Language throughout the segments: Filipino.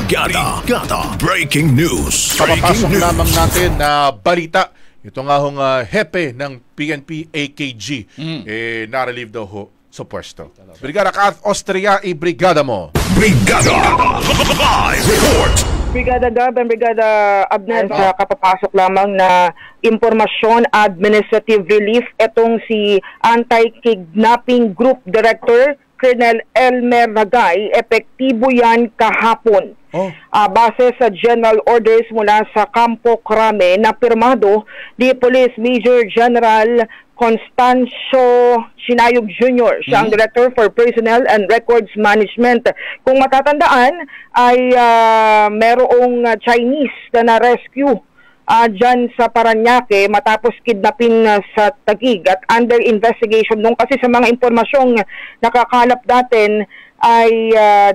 Brigada Breaking News. Papapasok lamang natin na balita. Ito nga hong hepe ng PNP AKG na-relieve daw ho sa pwesto. Brigada Kath Austria, i-brigada mo. Brigada Live Report. Brigada Gab and Brigada Abner, kapapasok lamang na impormasyon, administrative relief. Itong si Anti-Kidnapping Group Director Colonel Elmer Ragay, epektibo yan kahapon. Base sa general orders mula sa Campo Crame na pirmado ni Police Major General Constancio Sinayog Jr. Siya ang Director for Personnel and Records Management. Kung matatandaan ay merong Chinese na na-rescue dyan sa Paranaque matapos kidnapping sa Taguig at under investigation nung kasi sa mga impormasyong nakakalap natin ay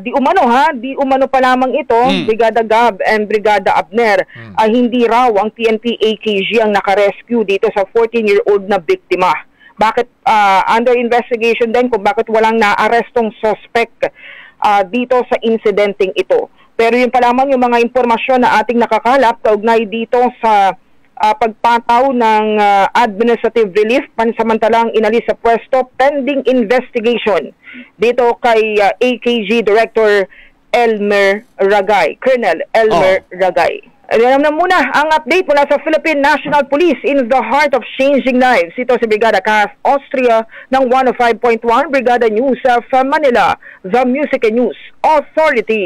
di umano pa lamang ito, Brigada Gab and Brigada Abner, ay hindi raw ang PNP AKG ang nakarescue dito sa 14-year-old na biktima. Bakit under investigation din kung bakit walang naarestong suspect dito sa incidenting ito. Pero yun pa lamang yung mga impormasyon na ating nakakalap kaugnay dito sa pagpataw ng administrative relief pansamantalang inalis sa pwesto pending investigation dito kay AKG Director Elmer Ragay, Colonel Elmer Ragay. Alam na muna ang update mula sa Philippine National Police in the heart of changing lives. Ito si Brigada Kath Austria ng 105.1 Brigada News from Manila, the Music and News Authority.